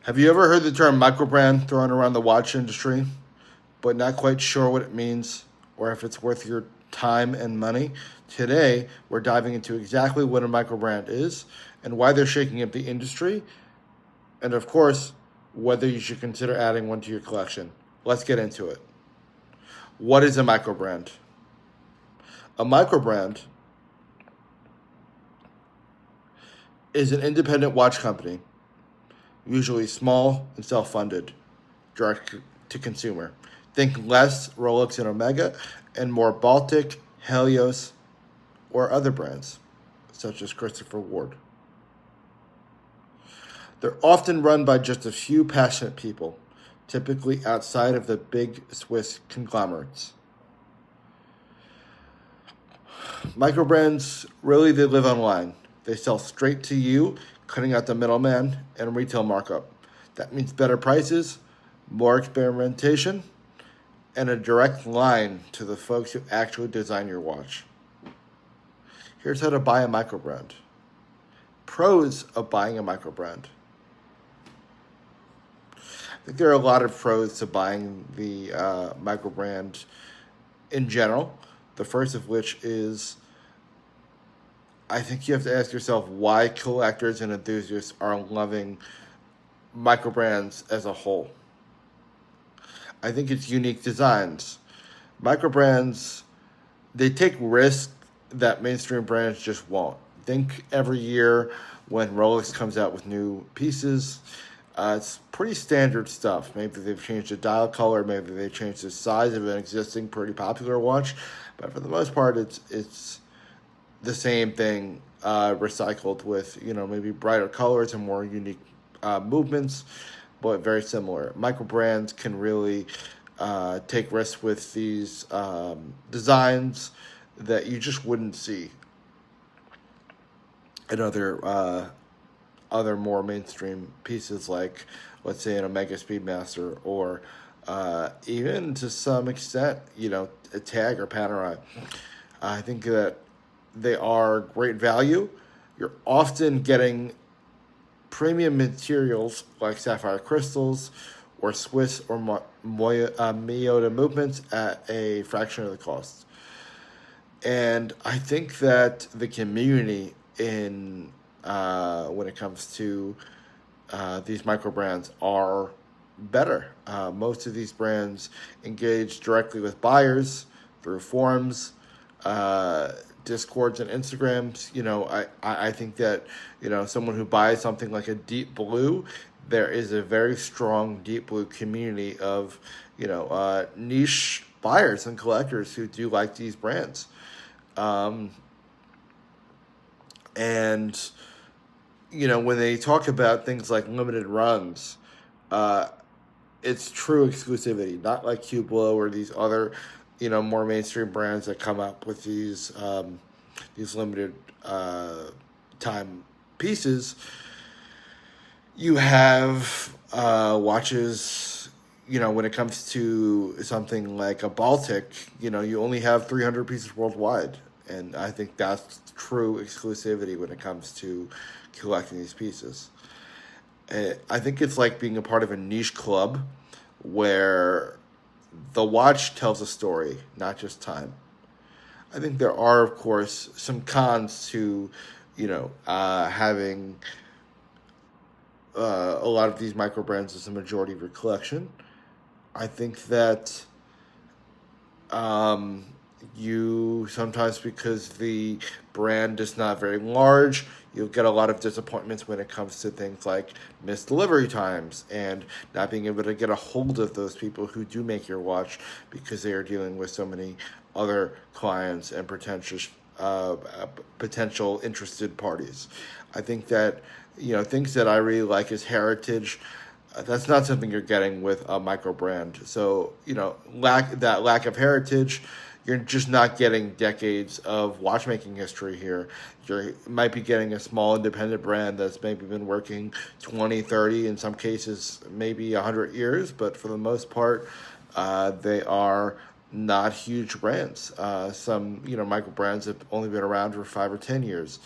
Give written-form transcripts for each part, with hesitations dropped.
Have you ever heard the term microbrand thrown around the watch industry, but not quite sure what it means or if it's worth your time and money? Today, we're diving into exactly what a microbrand is and why they're shaking up the industry, and of course, whether you should consider adding one to your collection. Let's get into it. What is a microbrand? A microbrand is an independent watch company, usually small and self-funded, direct to consumer. Think less Rolex and Omega and more Baltic, Halios, or other brands, such as Christopher Ward. They're often run by just a few passionate people, typically outside of the big Swiss conglomerates. Microbrands really they live online. They sell straight to you, cutting out the middleman and retail markup. That means better prices, more experimentation, and a direct line to the folks who actually design your watch. Here's how to buy a microbrand. Pros of buying a microbrand. I think there are a lot of pros to buying the microbrand in general. The first of which is I think you have to ask yourself why collectors and enthusiasts are loving microbrands as a whole. I think it's unique designs. Microbrands, they take risks that mainstream brands just won't. Think every year when Rolex comes out with new pieces, it's pretty standard stuff. Maybe they've changed the dial color, maybe they changed the size of an existing pretty popular watch, but for the most part, it's the same thing recycled with maybe brighter colors and more unique movements, but very similar. Microbrands can really take risks with these designs that you just wouldn't see in other more mainstream pieces, like let's say an Omega Speedmaster, or even to some extent a Tag or Panerai. I think that they are great value. You're often getting premium materials like sapphire crystals or Swiss or Miyota movements at a fraction of the cost. And I think that the community in when it comes to these microbrands are better. Most of these brands engage directly with buyers through forums, Discords and Instagrams. I think that someone who buys something like a Deep Blue, there is a very strong Deep Blue community of niche buyers and collectors who do like these brands, and when they talk about things like limited runs, it's true exclusivity, not like Hublot or these other more mainstream brands that come up with these limited time pieces. You have watches, when it comes to something like a Baltic, you only have 300 pieces worldwide. And I think that's true exclusivity when it comes to collecting these pieces. I think it's like being a part of a niche club where the watch tells a story, not just time. I think there are, of course, some cons to, having a lot of these microbrands as the majority of your collection. I think that you sometimes, because the brand is not very large, you'll get a lot of disappointments when it comes to things like missed delivery times and not being able to get a hold of those people who do make your watch because they are dealing with so many other clients and potential interested parties. I think that things that I really like is heritage. That's not something you're getting with a microbrand. So lack of heritage, you're just not getting decades of watchmaking history here. You might be getting a small independent brand that's maybe been working 20, 30, in some cases maybe 100 years, but for the most part, they are not huge brands. Some micro brands have only been around for 5 or 10 years.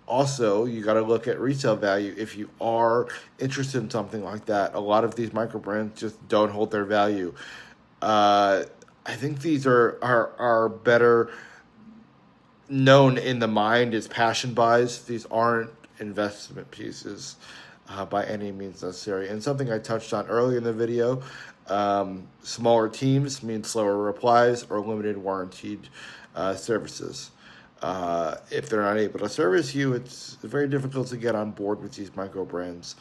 also, you got to look at resale value. If you are interested in something like that, a lot of these micro brands just don't hold their value. Uh, I think these are better known in the mind as passion buys. These aren't investment pieces by any means necessary. And something I touched on earlier in the video, smaller teams mean slower replies or limited warranted services. If they're not able to service you, it's very difficult to get on board with these micro brands.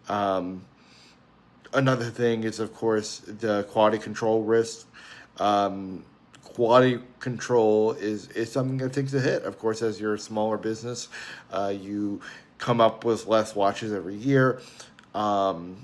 Another thing is, of course, the quality control risk. Um, Quality control is something that takes a hit. Of course, as you're a smaller business, you come up with less watches every year. Um,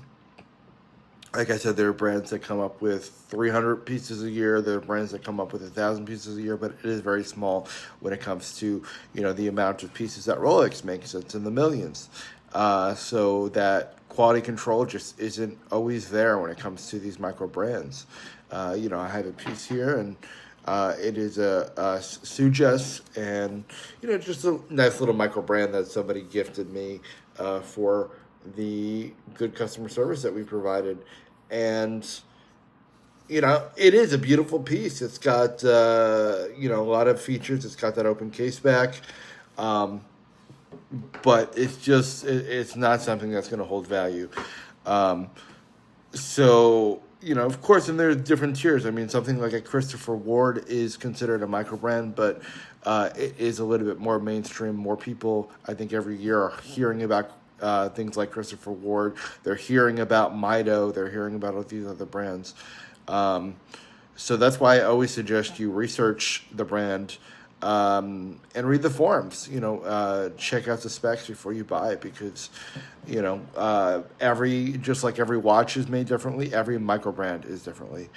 like I said, there are brands that come up with 300 pieces a year. There are brands that come up with 1,000 pieces a year, but it is very small when it comes to the amount of pieces that Rolex makes. It's in the millions. So that quality control just isn't always there when it comes to these micro brands. I have a piece here, and it is a Sujas, and just a nice little micro brand that somebody gifted me for the good customer service that we provided. And it is a beautiful piece. It's got a lot of features. It's got that open case back, but it's not something that's going to hold value. So, of course, and there's different tiers. I mean, something like a Christopher Ward is considered a micro brand, but it is a little bit more mainstream. More people, I think, every year are hearing about things like Christopher Ward. They're hearing about Mido. They're hearing about all these other brands. So that's why I always suggest you research the brand and read the forums. Check out the specs before you buy it, because just like every watch is made differently, every micro brand is differently.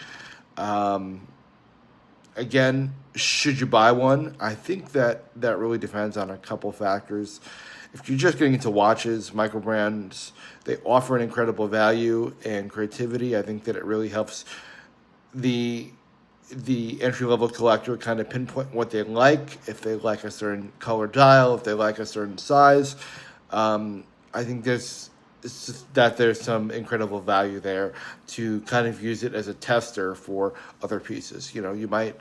Again, should you buy one? I think that really depends on a couple factors. If you're just getting into watches, micro brands, they offer an incredible value and creativity. I think that it really helps the entry-level collector kind of pinpoint what they like. If they like a certain color dial, if they like a certain size, I think there's some incredible value there to kind of use it as a tester for other pieces. You might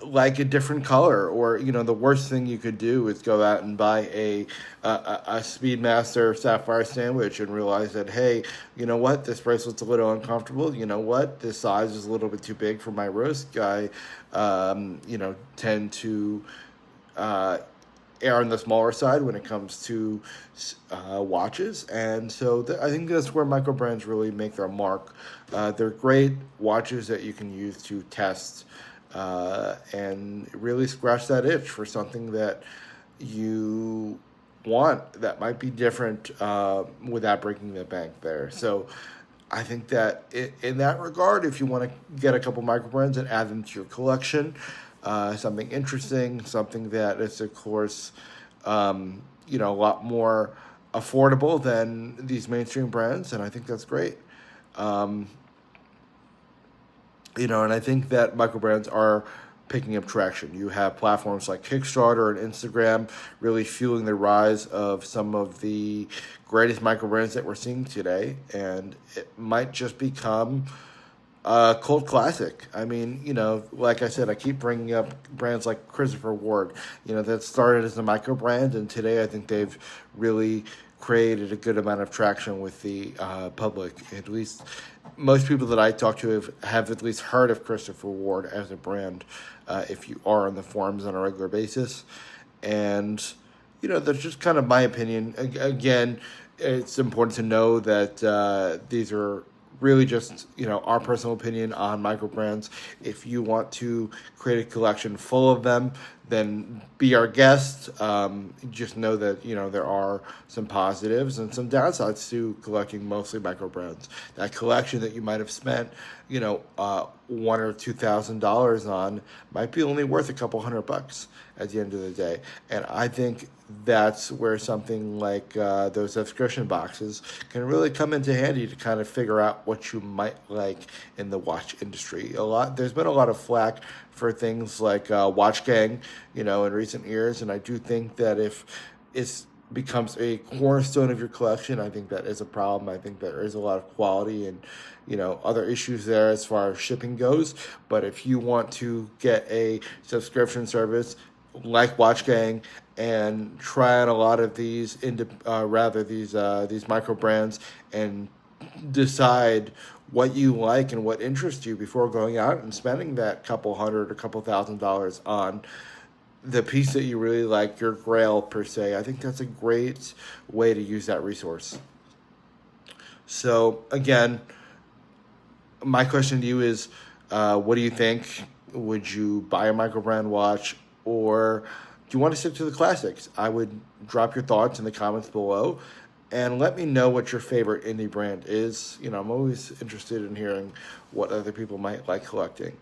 like a different color, or the worst thing you could do is go out and buy a Speedmaster Sapphire Sandwich and realize that, hey, this bracelet's a little uncomfortable. This size is a little bit too big for my wrist. I tend to err on the smaller side when it comes to watches, and so I think that's where micro brands really make their mark. They're great watches that you can use to test and really scratch that itch for something that you want that might be different without breaking the bank there. So I think that in that regard, if you want to get a couple micro brands and add them to your collection, something interesting, something that is, of course, a lot more affordable than these mainstream brands, and I think that's great. And I think that microbrands are picking up traction. You have platforms like Kickstarter and Instagram really fueling the rise of some of the greatest microbrands that we're seeing today, and it might just become a cult classic. I mean, like I said, I keep bringing up brands like Christopher Ward, that started as a micro brand, and today I think they've really created a good amount of traction with the public. At least most people that I talk to have at least heard of Christopher Ward as a brand, if you are on the forums on a regular basis. And, that's just kind of my opinion. Again, it's important to know that these are really just, our personal opinion on micro brands. If you want to create a collection full of them, then be our guest. Just know that, there are some positives and some downsides to collecting mostly micro brands. That collection that you might have spent, $1,000 or $2,000 on might be only worth a couple $100 at the end of the day. And I think that's where something like those subscription boxes can really come into handy to kind of figure out what you might like in the watch industry. There's been a lot of flack for things like Watch Gang, in recent years, and I do think that if it's becomes a cornerstone of your collection, I think that is a problem. I think there is a lot of quality and other issues there as far as shipping goes. But if you want to get a subscription service like Watch Gang and try out a lot of these these micro brands and decide what you like and what interests you before going out and spending that couple hundred or couple $1,000s on the piece that you really like, your grail per se, I think that's a great way to use that resource. So again, my question to you is, what do you think? Would you buy a Microbrand watch, or do you want to stick to the classics? I would drop your thoughts in the comments below and let me know what your favorite indie brand is. I'm always interested in hearing what other people might like collecting.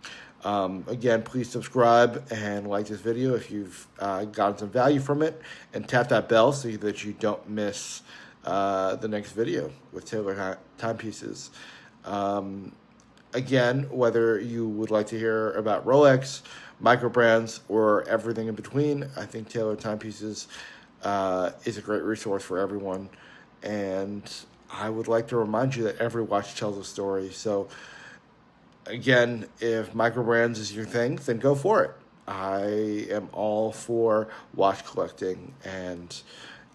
Again, please subscribe and like this video if you've gotten some value from it, and tap that bell so that you don't miss the next video with tailored timepieces. Again, whether you would like to hear about Rolex, Microbrands, or everything in between, I think Tailored Timepieces is a great resource for everyone. And I would like to remind you that every watch tells a story. So again, if Microbrands is your thing, then go for it. I am all for watch collecting, and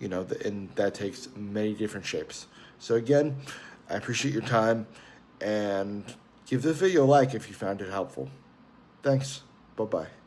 and that takes many different shapes. So again, I appreciate your time, and give this video a like if you found it helpful. Thanks. Bye-bye.